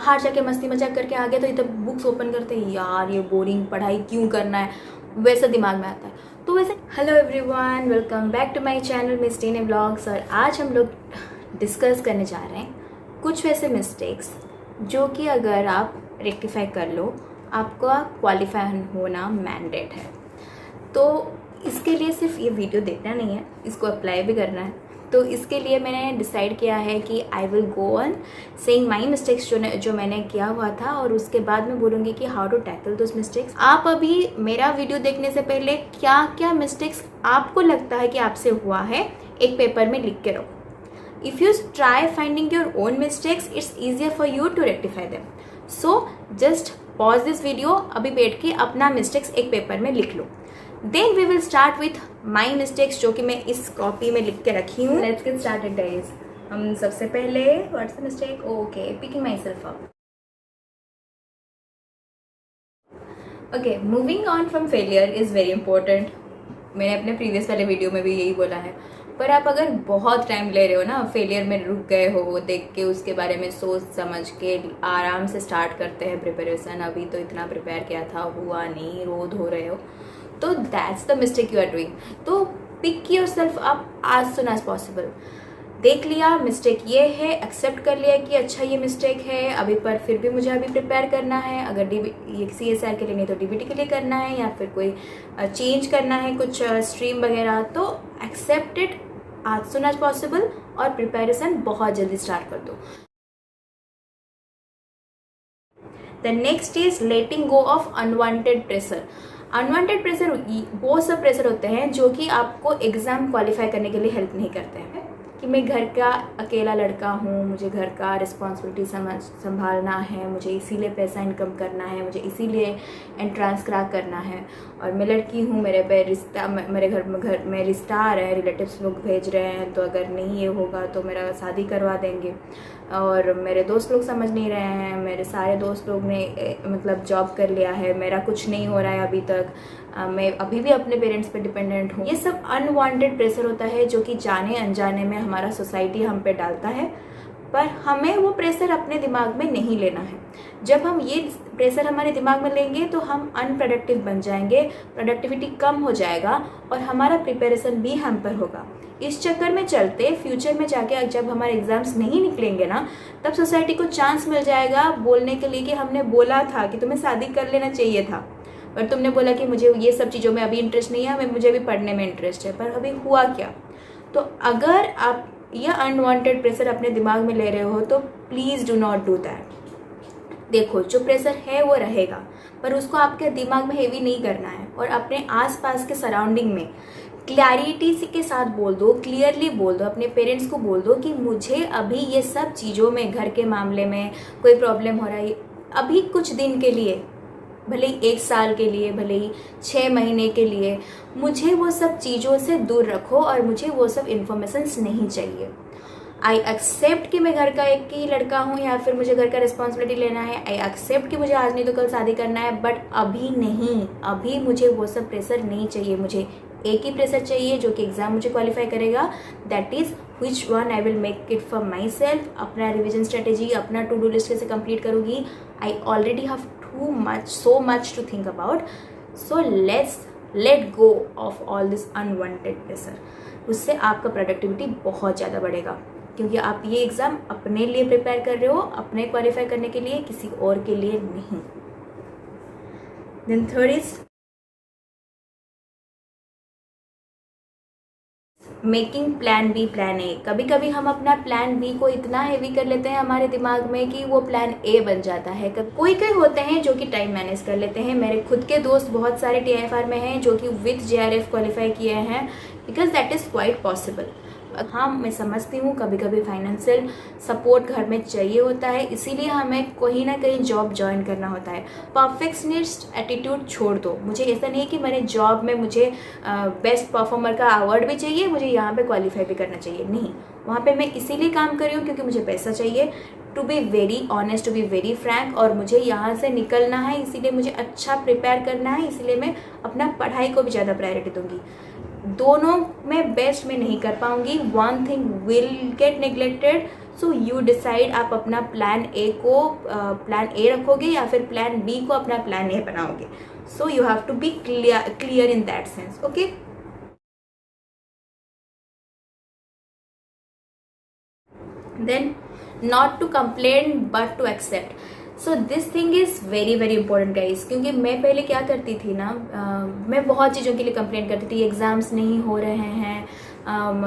बाहर जाके मस्ती मजाक करके आ गए तो इधर बुक्स ओपन करते हैं, यार ये बोरिंग पढ़ाई क्यों करना है, वैसा दिमाग में आता है। तो वैसे hello everyone, welcome back to my channel Miss Tinee vlogs. और आज हम लोग डिस्कस करने जा रहे हैं कुछ वैसे मिस्टेक्स जो कि अगर आप रेक्टिफाई कर लो आपका क्वालिफाई होना मैंडेट है। तो इसके लिए सिर्फ ये वीडियो देखना नहीं है, इसको अप्लाई भी करना है। तो इसके लिए मैंने डिसाइड किया है कि I will go on saying my mistakes जो मैंने किया हुआ था, और उसके बाद मैं बोलूँगी कि how to tackle those mistakes. आप अभी मेरा वीडियो देखने से पहले क्या क्या मिस्टेक्स आपको लगता है कि आपसे हुआ है एक पेपर में लिख के रखो। If you try finding your own mistakes it's easier for you to rectify them. So just pause this video, अभी बैठ के अपना मिस्टेक्स एक पेपर में लिख लो। Then we will start with my mistakes जो कि मैं इस कॉपी में लिख के रखी हूँ। Let's get started guys. हम सबसे पहले what's the mistake, okay, picking my self up. Okay, moving on from failure is very important. मैंने अपने प्रीवियस वाले वीडियो में भी यही बोला है। पर आप अगर बहुत टाइम ले रहे हो ना, फेलियर में रुक गए हो, देख के उसके बारे में सोच समझ के आराम से स्टार्ट करते हैं प्रिपरेशन, अभी तो इतना प्रिपेयर किया था, हुआ नहीं, रो धो रहे हो, तो that's the mistake you are doing. तो pick your self up as soon as possible. देख लिया मिस्टेक ये है, एक्सेप्ट कर लिया कि अच्छा ये मिस्टेक है अभी, पर फिर भी मुझे अभी प्रिपेयर करना है। अगर ये CSR के लिए नहीं तो DBT के लिए करना है, या फिर कोई चेंज करना है कुछ स्ट्रीम वगैरह, तो accept it as soon as possible और प्रिपरेशन बहुत जल्दी स्टार्ट कर दो। The next is letting go of unwanted pressure. Unwanted pressure वो सब प्रेशर होते हैं जो कि आपको एग्ज़ाम क्वालिफाई करने के लिए हेल्प नहीं करते हैं। कि मैं घर का अकेला लड़का हूँ, मुझे घर का रिस्पॉन्सिबिलिटी संभालना है, मुझे इसीलिए पैसा इनकम करना है, मुझे इसीलिए एंट्रेंस क्रैक करना है, और मैं लड़की हूँ, मेरे पे रिश्ता, मेरे घर में रिश्ता आ रहे हैं, रिलेटिव्स लोग भेज रहे हैं, तो अगर नहीं ये होगा तो मेरा शादी करवा देंगे, और मेरे दोस्त लोग समझ नहीं रहे हैं, मेरे सारे दोस्त लोग ने मतलब जॉब कर लिया है, मेरा कुछ नहीं हो रहा है अभी तक, मैं अभी भी अपने पेरेंट्स पे डिपेंडेंट हूँ। ये सब अनवांटेड प्रेशर होता है जो कि जाने अनजाने में हमारा सोसाइटी हम पे डालता है, पर हमें वो प्रेशर अपने दिमाग में नहीं लेना है। जब हम ये प्रेशर हमारे दिमाग में लेंगे तो हम अनप्रोडक्टिव बन जाएंगे, प्रोडक्टिविटी कम हो जाएगा और हमारा प्रिपरेशन भी हैम्पर होगा। इस चक्कर में चलते फ्यूचर में जाके जब हमारे एग्जाम्स नहीं निकलेंगे ना, तब सोसाइटी को चांस मिल जाएगा बोलने के लिए कि हमने बोला था कि तुम्हें शादी कर लेना चाहिए था, पर तुमने बोला कि मुझे ये सब चीज़ों में अभी इंटरेस्ट नहीं है, मुझे अभी पढ़ने में इंटरेस्ट है, पर अभी हुआ क्या। तो अगर आप यह अनवांटेड प्रेशर अपने दिमाग में ले रहे हो तो please do not do that. देखो, जो प्रेशर है वो रहेगा, पर उसको आपके दिमाग में हेवी नहीं करना है, और अपने आसपास के सराउंडिंग में क्लैरिटी के साथ बोल दो, क्लियरली बोल दो, अपने पेरेंट्स को बोल दो कि मुझे अभी ये सब चीज़ों में, घर के मामले में कोई प्रॉब्लम हो रहा है, अभी कुछ दिन के लिए, भले ही 1 साल के लिए, भले ही 6 महीने के लिए, मुझे वो सब चीज़ों से दूर रखो और मुझे वो सब इन्फॉर्मेशंस नहीं चाहिए। आई एक्सेप्ट कि मैं घर का एक ही लड़का हूँ, या फिर मुझे घर का रिस्पॉन्सिबिलिटी लेना है, आई एक्सेप्ट कि मुझे आज नहीं तो कल शादी करना है, बट अभी नहीं, अभी मुझे वो सब प्रेशर नहीं चाहिए। मुझे एक ही प्रेशर चाहिए जो कि एग्ज़ाम मुझे क्वालिफाई करेगा, that is which one I will make it for my self. अपना रिविजन स्ट्रेटेजी, अपना टू डू लिस्ट कैसे कंप्लीट करूँगी, I already have so much to think about, so let's let go of all this unwanted pressure। उससे आपका productivity बहुत ज़्यादा बढ़ेगा, क्योंकि आप ये एग्ज़ाम अपने लिए प्रिपेयर कर रहे हो, अपने क्वालिफाई करने के लिए, किसी और के लिए नहीं। Then third is making plan B plan A. कभी कभी हम अपना प्लान बी को इतना हेवी कर लेते हैं हमारे दिमाग में कि वो प्लान ए बन जाता है। कोई होते हैं जो कि टाइम मैनेज कर लेते हैं। मेरे खुद के दोस्त बहुत सारे TIFR में हैं जो कि विथ JRF क्वालिफाई किए हैं, because that is quite possible. हाँ, मैं समझती हूँ कभी कभी फाइनेंशियल सपोर्ट घर में चाहिए होता है, इसीलिए हमें कहीं ना कहीं जॉब ज्वाइन करना होता है। परफेक्शनिस्ट एटीट्यूड छोड़ दो। मुझे ऐसा नहीं है कि मैंने जॉब में मुझे बेस्ट परफॉर्मर का अवार्ड भी चाहिए, मुझे यहाँ पे क्वालिफाई भी करना चाहिए, नहीं। वहाँ पे मैं इसीलिए काम कर रही हूँ क्योंकि मुझे पैसा चाहिए, to be very honest, to be very frank, और मुझे यहाँ से निकलना है, इसीलिए मुझे अच्छा प्रिपेयर करना है, इसीलिए मैं अपना पढ़ाई को भी ज़्यादा प्रायोरिटी दूंगी। दोनों में बेस्ट मैं नहीं कर पाऊंगी, one thing will get neglected, so you decide आप अपना प्लान ए को प्लान ए रखोगे या फिर प्लान बी को अपना प्लान ए बनाओगे. So you have to be clear in that sense. Okay. Then not to complain but to accept. So this thing is very very important guys. क्योंकि मैं पहले क्या करती थी ना, मैं बहुत चीज़ों के लिए कंप्लेंट करती थी. एग्ज़ाम्स नहीं हो रहे हैं,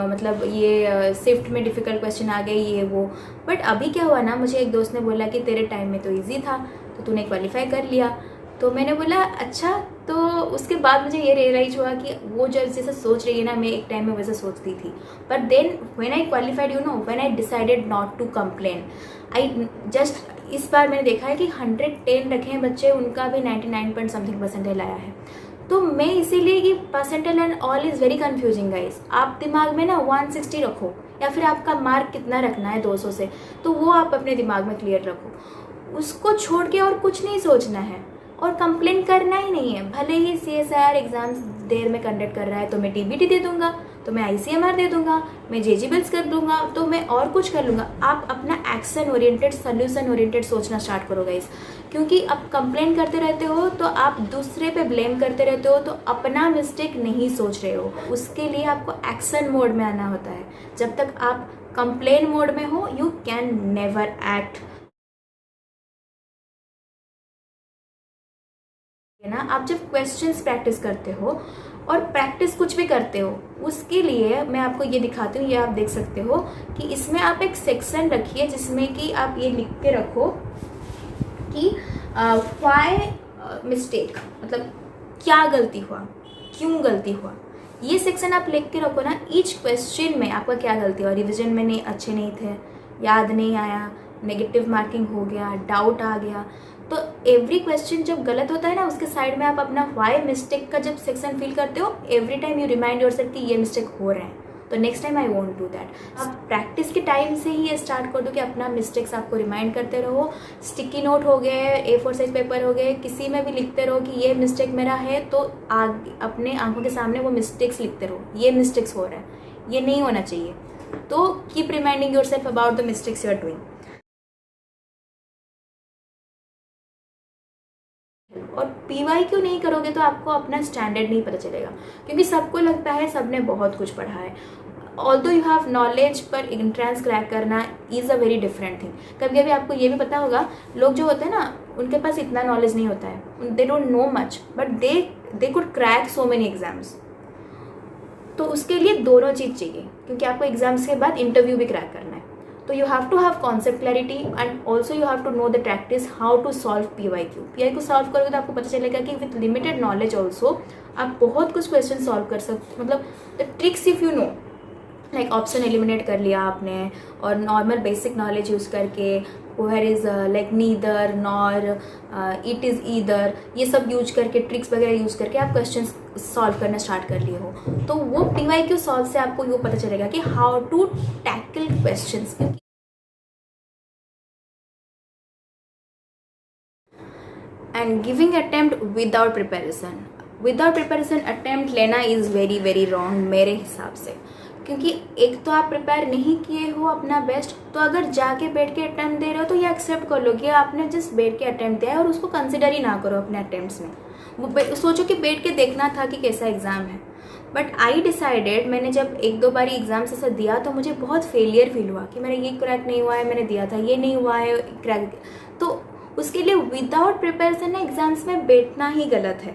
मतलब ये शिफ्ट में डिफ़िकल्ट क्वेश्चन आ गए, ये वो. बट अभी क्या हुआ ना, मुझे एक दोस्त ने बोला कि तेरे टाइम में तो ईजी था, तो तूने क्वालिफाई कर लिया. तो मैंने बोला अच्छा. तो उसके बाद मुझे ये रियलाइज हुआ कि वो जैसे सोच रही है ना, मैं एक टाइम में वैसे सोचती थी. But then when I qualified, you know, when I decided not to complain, I just, इस बार मैंने देखा है कि 110 रखे हैं बच्चे, उनका भी 99 पॉइंट समथिंग परसेंटाइल आया है. तो मैं इसीलिए कि percentile and all is very confusing guys. आप दिमाग में ना 160 रखो, या फिर आपका मार्क कितना रखना है 200 से, तो वो आप अपने दिमाग में क्लियर रखो. उसको छोड़ के और कुछ नहीं सोचना है और कंप्लेन करना ही नहीं है. भले ही CSIR एग्जाम्स देर में कंडक्ट कर रहा है, तो मैं TBT दे दूंगा, तो मैं ICMR दे दूंगा, मैं JG बिल्स कर दूंगा, तो मैं और कुछ कर लूँगा. आप अपना एक्शन ओरिएंटेड, सोल्यूशन ओरिएंटेड सोचना स्टार्ट करो गाइस. क्योंकि आप कंप्लेन करते रहते हो तो आप दूसरे पे ब्लेम करते रहते हो, तो अपना मिस्टेक नहीं सोच रहे हो. उसके लिए आपको एक्शन मोड में आना होता है. जब तक आप कंप्लेन मोड में हो, यू कैन नेवर एक्ट. है ना. आप जब क्वेश्चंस प्रैक्टिस करते हो और प्रैक्टिस कुछ भी करते हो, उसके लिए मैं आपको ये दिखाती हूँ. ये आप देख सकते हो कि इसमें आप एक सेक्शन रखिए जिसमें कि आप ये लिख के रखो कि व्हाई मिस्टेक, मतलब क्या गलती हुआ, क्यों गलती हुआ. ये सेक्शन आप लिख के रखो ना. ईच क्वेश्चन में आपका क्या गलती हुआ. रिविजन में नहीं अच्छे नहीं थे, याद नहीं आया, नेगेटिव मार्किंग हो गया, डाउट आ गया. तो एवरी क्वेश्चन जब गलत होता है ना, उसके साइड में आप अपना वाई मिस्टेक का जब सेक्शन फिल करते हो, every time you remind yourself कि ये मिस्टेक हो रहे हैं, तो next time I won't do that. आप प्रैक्टिस के टाइम से ही ये स्टार्ट कर दो कि अपना मिस्टेक्स आपको रिमाइंड करते रहो. स्टिकी नोट हो गए, A4 साइज पेपर हो गए, किसी में भी लिखते रहो कि ये मिस्टेक मेरा है, तो आगे अपने आंखों के सामने वो मिस्टेक्स लिखते रहो. ये मिस्टेक्स हो रहा है, ये नहीं होना चाहिए. तो keep reminding yourself about the mistakes you are doing. और PYQ नहीं करोगे तो आपको अपना स्टैंडर्ड नहीं पता चलेगा. क्योंकि सबको लगता है सबने बहुत कुछ पढ़ा है. ऑल्दो यू हैव नॉलेज, पर एंट्रेंस क्रैक करना is a very different thing. कभी कभी आपको ये भी पता होगा, लोग जो होते हैं ना, उनके पास इतना नॉलेज नहीं होता है, they don't know much, but they could crack so many exams. तो उसके लिए दोनों चीज़ चाहिए, क्योंकि आपको एग्जाम्स के बाद इंटरव्यू भी क्रैक करना है. तो you have to have concept clarity and also you have to know the practice how to solve PYQ solve करोगे तो आपको पता चलेगा कि विथ लिमिटेड नॉलेज ऑल्सो आप बहुत कुछ क्वेश्चन सॉल्व कर सकते. मतलब the tricks if you know, like option eliminate कर लिया आपने, और नॉर्मल बेसिक नॉलेज यूज़ करके, where is like neither, nor, it is either, ये सब यूज करके, ट्रिक्स वगैरह यूज़ करके आप क्वेश्चन सॉल्व करना स्टार्ट कर लिए हो, तो वो PYQ सॉल्व से आपको ये पता चलेगा कि how to tackle questions. And giving attempt without preparation attempt लेना इज़ वेरी वेरी रॉन्ग मेरे हिसाब से. क्योंकि एक तो आप प्रिपेयर नहीं किए हो अपना बेस्ट, तो अगर जाके बैठ के अटेम्प्ट दे रहे हो तो ये एक्सेप्ट कर लो कि आपने जस्ट बैठ के अटेम्प्ट दिया है, और उसको कंसिडर ही ना करो अपने अटेम्प्ट्स में. वो सोचो कि बैठ के देखना था कि कैसा एग्ज़ाम है. बट आई डिसाइडेड, मैंने जब एक दो बारी एग्ज़ाम्स ऐसा दिया तो मुझे बहुत फेलियर फील हुआ कि मेरा ये क्रैक नहीं हुआ है, मैंने दिया था ये नहीं हुआ है क्रैक. तो उसके लिए विदाउट प्रिपरेशन ना एग्ज़ाम्स में बैठना ही गलत है.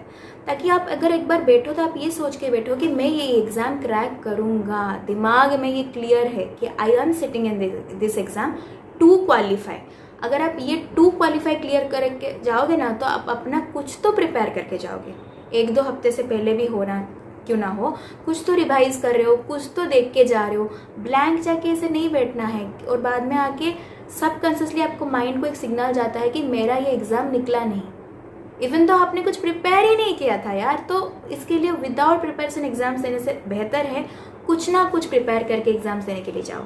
ताकि आप अगर एक बार बैठो तो आप ये सोच के बैठो कि मैं ये एग्ज़ाम क्रैक करूँगा, दिमाग में ये क्लियर है कि I am sitting in this exam to qualify. अगर आप ये टू क्वालिफाई क्लियर करके जाओगे ना, तो आप अपना कुछ तो प्रिपेयर करके जाओगे. 1-2 हफ्ते से पहले भी होना क्यों ना हो, कुछ तो रिवाइज कर रहे हो, कुछ तो देख के जा रहे हो. ब्लैंक जाके ऐसे नहीं बैठना है और बाद में आके सब कॉन्शियसली आपको माइंड को एक सिग्नल जाता है कि मेरा ये एग्ज़ाम निकला नहीं, इवन तो आपने कुछ प्रिपेयर ही नहीं किया था यार. तो इसके लिए विदाउट प्रिपरेशन एग्जाम्स देने से बेहतर है कुछ ना कुछ प्रिपेयर करके एग्जाम्स देने के लिए जाओ.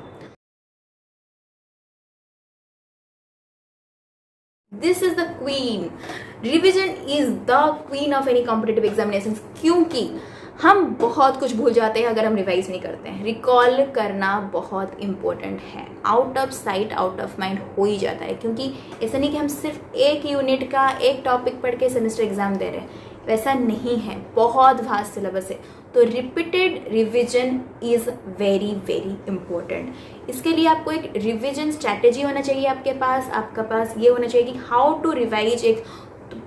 This is the queen. Revision is the queen of any competitive examination. क्योंकि हम बहुत कुछ भूल जाते हैं अगर हम रिवाइज नहीं करते हैं। रिकॉल करना बहुत इम्पोर्टेंट है। Out of sight out of mind हो ही जाता है, क्योंकि ऐसा नहीं कि हम सिर्फ एक यूनिट का एक टॉपिक पढ़ के सेमेस्टर एग्जाम दे रहे हैं, वैसा नहीं है, बहुत वास्ट सिलेबस है। तो repeated revision is very very important. इसके लिए आपको एक रिविजन स्ट्रैटेजी होना चाहिए आपके पास। आपका पास ये होना चाहिए कि हाउ टू रिवाइज, एक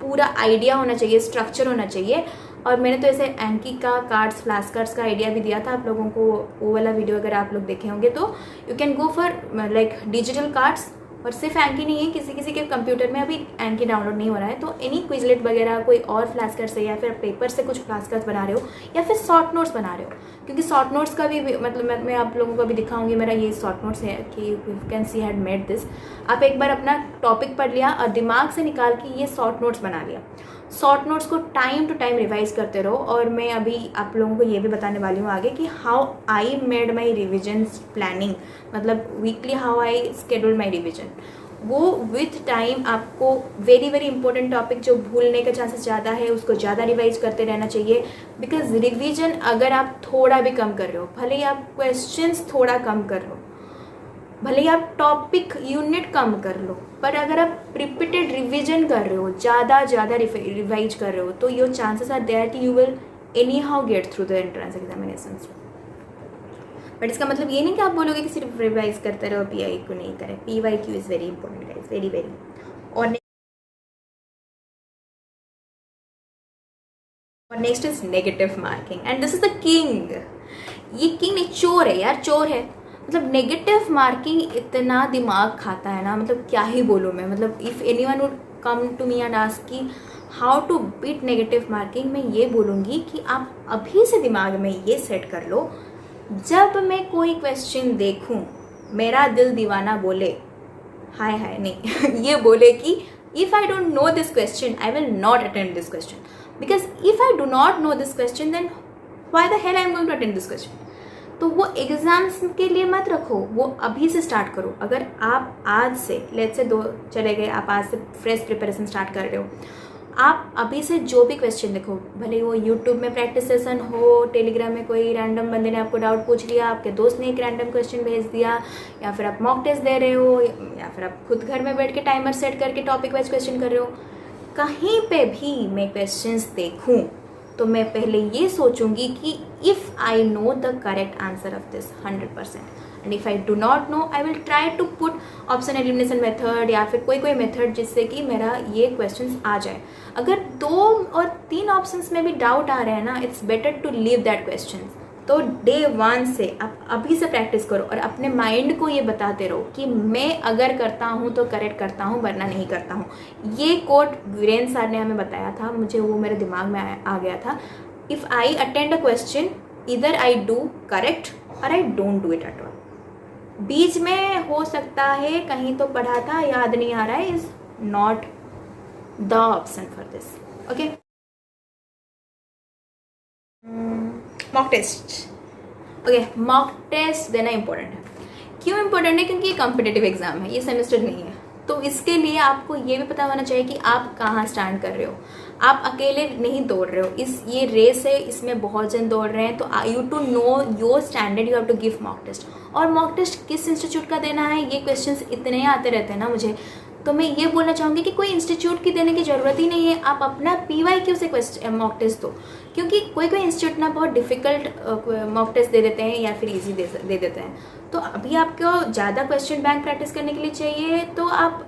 पूरा आइडिया होना चाहिए, स्ट्रक्चर होना चाहिए। और मैंने तो ऐसे एंकी का कार्ड्स, फ्लैश कार्ड्स का आइडिया भी दिया था आप लोगों को, वो वाला वीडियो अगर आप लोग देखे होंगे तो you can go for like digital cards. और सिर्फ एंकी नहीं है, किसी किसी के कंप्यूटर में अभी एंकी डाउनलोड नहीं हो रहा है, तो एनी क्विजलेट वगैरह कोई और फ्लैश कार्ड से, या फिर पेपर से कुछ फ्लैश कार्ड्स बना रहे हो, या फिर शॉर्ट नोट्स बना रहे हो, क्योंकि शॉर्ट नोट्स का भी मतलब मैं आप लोगों को भी दिखाऊंगी। मेरा ये शॉर्ट नोट्स है कि you can she had made this. आप एक बार अपना टॉपिक पढ़ लिया और दिमाग से निकाल के ये शॉर्ट नोट्स बना लिया। शॉर्ट नोट्स को टाइम टू टाइम रिवाइज करते रहो। और मैं अभी आप लोगों को ये भी बताने वाली हूँ आगे कि how I made my revision planning, मतलब weekly how I schedule my revision. वो विथ टाइम आपको वेरी वेरी इंपॉर्टेंट टॉपिक जो भूलने का चांसेस ज़्यादा है उसको ज़्यादा रिवाइज करते रहना चाहिए। बिकॉज रिविजन अगर आप थोड़ा भी कम कर रहे हो, भले ही आप क्वेश्चंस थोड़ा कम कर लो, भले ही आप टॉपिक यूनिट कम कर लो, पर अगर आप रिपीटेड रिविजन कर रहे हो, ज़्यादा रिवाइज कर रहे हो, तो योर चांसेस आर देयर कि you will any how get through the entrance examination. But इसका मतलब ये नहीं कि आप बोलोगे कि सिर्फ रिवाइज करते रहो, PI को नहीं करें। PYQ is very important guys, very very. और next is negative marking, and this is the king. ये किंग नहीं, चोर है यार, चोर है। मतलब नेगेटिव मार्किंग इतना दिमाग खाता है ना, मतलब क्या ही बोलूँ मैं। मतलब if anyone would come to me and ask कि how to beat negative marking, मैं ये बोलूँगी कि आप अभी से दिमाग में ये सेट कर लो, जब मैं कोई क्वेश्चन देखूं मेरा दिल दीवाना बोले हाय हाय नहीं ये बोले कि if I don't know this question I will not attend this question, because if I do not know this question then why the hell I am going to attend this question. तो वो exams के लिए मत रखो, वो अभी से start करो। अगर आप आज से लेट्स से 2 चले गए, आप आज से फ्रेश प्रिपरेशन स्टार्ट कर रहे हो, आप अभी से जो भी क्वेश्चन देखो, भले वो यूट्यूब में प्रैक्टिस सेशन हो, टेलीग्राम में कोई रैंडम बंदे ने आपको डाउट पूछ लिया, आपके दोस्त ने एक रैंडम क्वेश्चन भेज दिया, या फिर आप मॉक टेस्ट दे रहे हो, या फिर आप खुद घर में बैठ के टाइमर सेट करके टॉपिक वाइज क्वेश्चन कर रहे हो, कहीं पे भी मैं क्वेश्चंस देखूं तो मैं पहले ये सोचूंगी कि if I know the correct answer of this 100%, and if I do not know I will try to put option elimination method, या फिर कोई मेथड जिससे कि मेरा ये क्वेश्चंस आ जाए। अगर 2 और 3 ऑप्शंस में भी डाउट आ रहे हैं ना, it's better to leave that question. तो डे 1 से आप अभी से प्रैक्टिस करो और अपने माइंड को ये बताते रहो कि मैं अगर करता हूँ तो करेक्ट करता हूँ, वरना नहीं करता हूँ। ये कोट वीरेंद्र सर ने हमें बताया था, मुझे वो मेरे दिमाग में आ गया था। If I attend a question either I do correct और I don't do it at all. बीच में हो सकता है कहीं तो पढ़ा था, याद नहीं आ रहा है, is not the option for this. Okay, mock test. Okay, mock test देना इंपॉर्टेंट है। क्यों इंपॉर्टेंट है? क्योंकि ये कॉम्पिटिटिव एग्जाम है, ये सेमेस्टर नहीं है। तो इसके लिए आपको ये भी पता होना चाहिए कि आप कहाँ स्टैंड कर रहे हो। आप अकेले नहीं दौड़ रहे हो, ये रेस है, इसमें बहुत जन दौड़ रहे हैं। तो you to know your standard, you have to give mock test. और मॉक टेस्ट किस इंस्टीट्यूट का देना है, ये क्वेश्चंस इतने आते रहते हैं ना मुझे, तो मैं ये बोलना चाहूँगी कि कोई इंस्टीट्यूट की देने की ज़रूरत ही नहीं है। आप अपना PYQ से मॉक टेस्ट दो, क्योंकि कोई इंस्टीट्यूट ना बहुत डिफ़िकल्ट मॉक टेस्ट दे देते हैं या फिर इजी दे देते हैं। तो अभी आपको ज़्यादा क्वेश्चन बैंक प्रैक्टिस करने के लिए चाहिए तो आप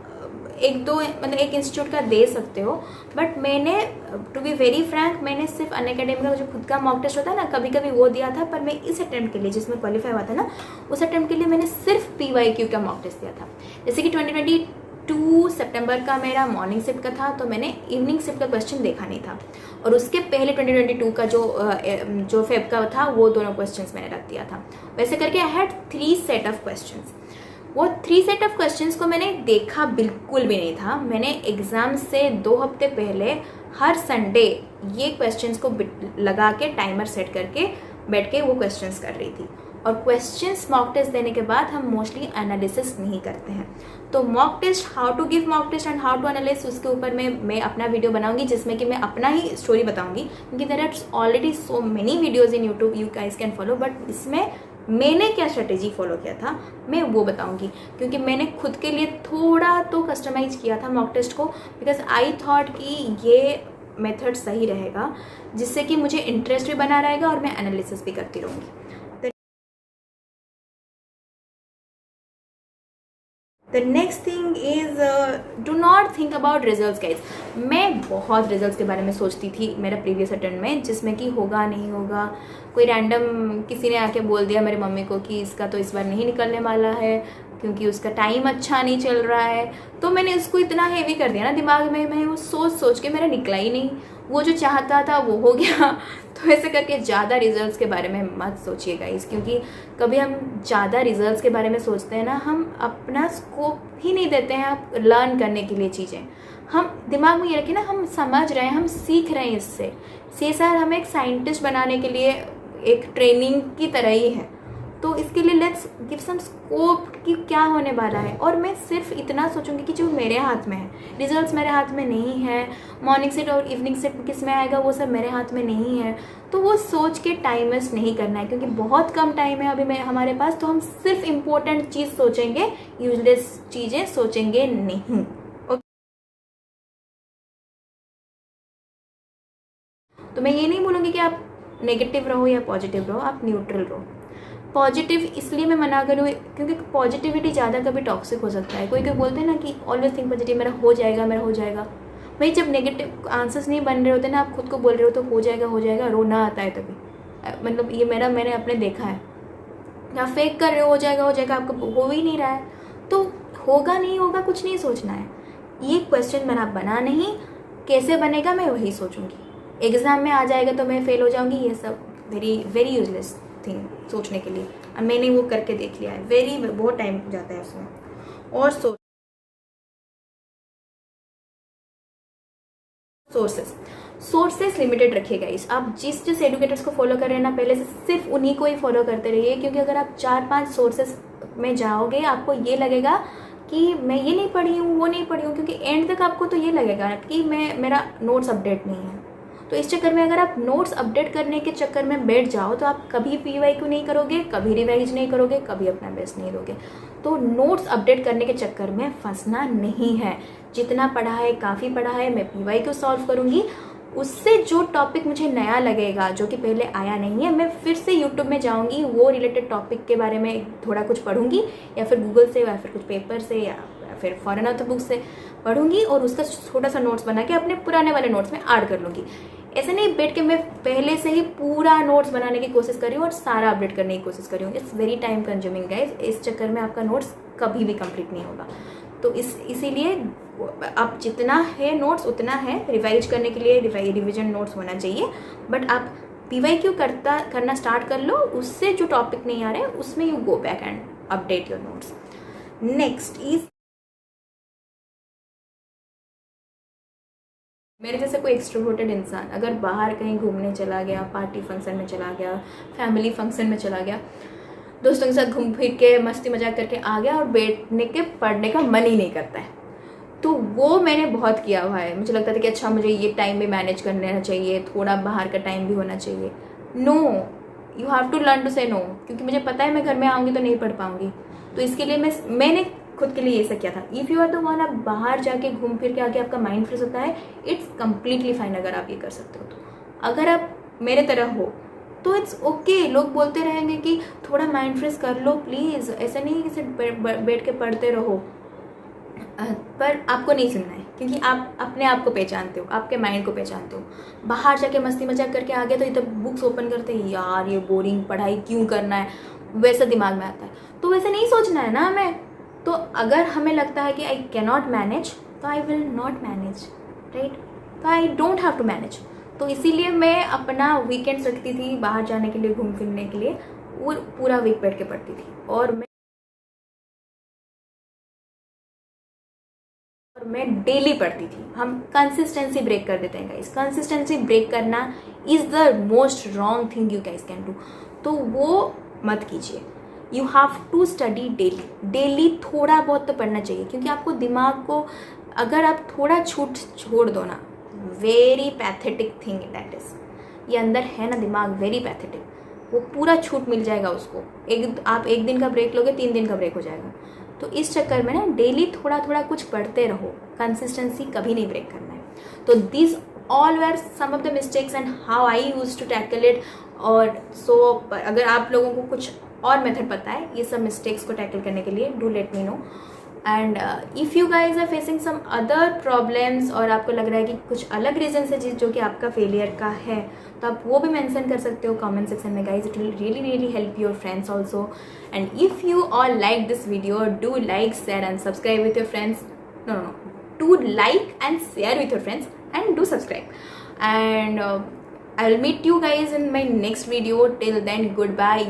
1-2 मतलब एक इंस्टीट्यूट का दे सकते हो। बट मैंने टू बी वेरी फ्रैंक, मैंने सिर्फ अनअकैडमी का जो खुद का मॉक टेस्ट होता है ना, कभी कभी वो दिया था। पर मैं इस अटेम्प्ट के लिए जिसमें क्वालिफाई हुआ था ना, उस अटेम्प्ट के लिए मैंने सिर्फ PYQ का मॉक टेस्ट दिया था। जैसे कि 2022 सितंबर का मेरा मॉर्निंग शिफ्ट का था, तो मैंने इवनिंग शिफ्ट का क्वेश्चन देखा नहीं था। और उसके पहले 2022 का जो फेब का था, वो दोनों क्वेश्चंस मैंने रख दिया था। वैसे करके I had 3 set of questions. वो 3 सेट ऑफ क्वेश्चंस को मैंने देखा बिल्कुल भी नहीं था। मैंने एग्ज़ाम से 2 हफ्ते पहले हर संडे ये क्वेश्चंस को लगा के टाइमर सेट करके बैठ के वो क्वेश्चंस कर रही थी। और क्वेश्चंस मॉक टेस्ट देने के बाद हम मोस्टली एनालिसिस नहीं करते हैं। तो mock test, how to give mock test and how to analyse, उसके ऊपर मैं अपना वीडियो बनाऊंगी जिसमें कि मैं अपना ही स्टोरी बताऊंगी, क्योंकि there are already so many videos in YouTube you guys can follow, but इसमें मैंने क्या स्ट्रेटेजी फॉलो किया था मैं वो बताऊंगी, क्योंकि मैंने खुद के लिए थोड़ा तो कस्टमाइज किया था मॉक टेस्ट को, बिकॉज आई थॉट कि ये मेथड सही रहेगा जिससे कि मुझे इंटरेस्ट भी बना रहेगा और मैं एनालिसिस भी करती रहूँगी। The next thing is do not think about results guys. मैं बहुत रिजल्ट्स के बारे में सोचती थी मेरा प्रीवियस अटेम्प्ट में, जिसमें कि होगा नहीं होगा, कोई रैंडम किसी ने आके बोल दिया मेरी मम्मी को कि इसका तो इस बार नहीं निकलने वाला है क्योंकि उसका टाइम अच्छा नहीं चल रहा है, तो मैंने उसको इतना हेवी कर दिया ना दिमाग में, मैं वो सोच के मेरा निकला ही नहीं, वो जो चाहता था वो हो गया। तो ऐसे करके ज़्यादा रिजल्ट्स के बारे में मत सोचिए गाइस, क्योंकि कभी हम ज़्यादा रिजल्ट्स के बारे में सोचते हैं ना, हम अपना स्कोप ही नहीं देते हैं लर्न करने के लिए चीज़ें। हम दिमाग में ये रखिए ना, हम समझ रहे हैं, हम सीख रहे हैं इससे। CSR हमें एक साइंटिस्ट बनाने के लिए एक ट्रेनिंग की तरह ही है, तो इसके लिए लेट्स गिव सम स्कोप कि क्या होने वाला है। और मैं सिर्फ इतना सोचूंगी कि जो मेरे हाथ में है, रिजल्ट्स मेरे हाथ में नहीं है, मॉर्निंग सेट और इवनिंग सेट किस में आएगा वो सब मेरे हाथ में नहीं है, तो वो सोच के टाइम वेस्ट नहीं करना है, क्योंकि बहुत कम टाइम है अभी हमारे पास। तो हम सिर्फ इम्पोर्टेंट चीज़ सोचेंगे, यूजलेस चीज़ें सोचेंगे नहीं। तो मैं ये नहीं बोलूँगी कि आप नेगेटिव रहो या पॉजिटिव रहो, आप न्यूट्रल रहो। पॉजिटिव इसलिए मैं मना करूँ क्योंकि पॉजिटिविटी ज़्यादा कभी टॉक्सिक हो सकता है। कोई बोलते हैं ना कि ऑलवेज थिंक पॉजिटिव, मेरा हो जाएगा। भाई जब नेगेटिव आंसर्स नहीं बन रहे होते ना, आप खुद को बोल रहे हो तो हो जाएगा, रोना आता है तभी। मतलब ये मैंने अपने देखा है, आप फेक कर रहे हो जाएगा, आपको हो ही नहीं रहा है, तो होगा नहीं होगा कुछ नहीं सोचना है। ये क्वेश्चन मैंने बना नहीं, कैसे बनेगा मैं वही सोचूंगी। एग्ज़ाम में आ जाएगा तो मैं फेल हो जाऊंगी, ये सब वेरी वेरी यूजलेस थिंग सोचने के लिए। और मैंने वो करके देख लिया है, बहुत टाइम जाता है उसमें। और सोर्सेस लिमिटेड रखिएगा। इस आप जिस एडुकेटर्स को फॉलो कर रहे हैं ना, पहले से सिर्फ उन्हीं को ही फॉलो करते रहिए, क्योंकि अगर आप 4-5 सोर्सेस में जाओगे आपको ये लगेगा कि मैं ये नहीं पढ़ी हूँ, वो नहीं पढ़ी हूँ, क्योंकि एंड तक आपको तो ये लगेगा कि मेरा नोट्स अपडेट नहीं है। तो इस चक्कर में अगर आप नोट्स अपडेट करने के चक्कर में बैठ जाओ तो आप कभी PYQ नहीं करोगे, कभी रिवाइज नहीं करोगे, कभी अपना बेस्ट नहीं दोगे। तो नोट्स अपडेट करने के चक्कर में फंसना नहीं है। जितना पढ़ा है काफ़ी पढ़ा है, मैं PYQ सॉल्व करूँगी, उससे जो टॉपिक मुझे नया लगेगा जो कि पहले आया नहीं है, मैं फिर से यूट्यूब में जाऊँगी, वो रिलेटेड टॉपिक के बारे में थोड़ा कुछ पढ़ूँगी, या फिर गूगल से, या फिर कुछ पेपर से, या फिर फॉरेन ऑथर बुक से पढ़ूंगी, और उसका छोटा सा नोट्स बना के अपने पुराने वाले नोट्स में ऐड कर लूँगी। ऐसे नहीं बैठ के मैं पहले से ही पूरा नोट्स बनाने की कोशिश कर रही हूँ और सारा अपडेट करने की कोशिश कर रही हूँ। It's very time consuming guys. इस चक्कर में आपका नोट्स कभी भी कंप्लीट नहीं होगा। तो इसीलिए आप जितना है नोट्स उतना है, रिवाइज करने के लिए रिविजन नोट्स होना चाहिए, बट आप PYQ करना स्टार्ट कर लो, उससे जो टॉपिक नहीं आ रहे उसमें you go back and update your notes. Next is मेरे जैसे कोई एक्सट्रोवर्टेड इंसान अगर बाहर कहीं घूमने चला गया, पार्टी फंक्शन में चला गया, फैमिली फंक्शन में चला गया, दोस्तों के साथ घूम फिर के मस्ती मजाक करके आ गया और बैठने के पढ़ने का मन ही नहीं करता है, तो वो मैंने बहुत किया हुआ है। मुझे लगता था कि अच्छा मुझे ये टाइम भी मैनेज कर लेना चाहिए, थोड़ा बाहर का टाइम भी होना चाहिए। No, you have to learn to say no, क्योंकि मुझे पता है मैं घर में आऊँगी तो नहीं पढ़ पाऊँगी। तो इसके लिए मैंने खुद के लिए ये सब किया था। If you are the one, आप बाहर जाके घूम फिर के आके आपका माइंड फ्रेश होता है, इट्स कम्प्लीटली फाइन अगर आप ये कर सकते हो। तो अगर आप मेरे तरह हो तो इट्स ओके। लोग बोलते रहेंगे कि थोड़ा माइंड फ्रेश कर लो प्लीज़, ऐसा नहीं कि सिर्फ बैठ के पढ़ते रहो, पर आपको नहीं सुनना है, क्योंकि आप अपने आप को पहचानते हो, आपके माइंड को पहचानते हो। बाहर जाके मस्ती मजाक करके आ गया तो इधर बुक्स ओपन करते हैं, यार ये बोरिंग पढ़ाई क्यों करना है, वैसा दिमाग में आता है। तो वैसे नहीं सोचना है ना हमें। तो अगर हमें लगता है कि आई कैन नॉट मैनेज, तो I will not manage, right. तो I don't have to manage. तो इसीलिए मैं अपना वीकेंड्स रखती थी बाहर जाने के लिए, घूम फिरने के लिए, वो पूरा वीक बैठ के पढ़ती थी। और मैं डेली पढ़ती थी। हम कंसिस्टेंसी ब्रेक कर देते हैं गाइस। कंसिस्टेंसी ब्रेक करना is the most wrong thing you guys can do. तो वो मत कीजिए। You have to study daily थोड़ा बहुत तो पढ़ना चाहिए, क्योंकि आपको दिमाग को अगर आप थोड़ा छोड़ दो ना, very pathetic thing that is, ये अंदर है ना दिमाग, वेरी पैथेटिक, वो पूरा छूट मिल जाएगा उसको। आप एक दिन का ब्रेक लोगे, 3 दिन का ब्रेक हो जाएगा। तो इस चक्कर में ना डेली थोड़ा थोड़ा कुछ पढ़ते रहो, कंसिस्टेंसी कभी नहीं ब्रेक करना है। तो this all were some of the mistakes and how I use to tackle it. और सो अगर आप लोगों को कुछ और मेथड पता है ये सब मिस्टेक्स को टैकल करने के लिए, do let me know. And if you guys are facing some other problems और आपको लग रहा है कि कुछ अलग रीजन है जो कि आपका फेलियर का है, तो आप वो भी मेंशन कर सकते हो कमेंट सेक्शन में guys. It will really help your friends also. And if you all like this video, do like, share and subscribe with your friends. No, do like and share with your friends and do subscribe. And I will meet you guys in my next video. Till then, goodbye.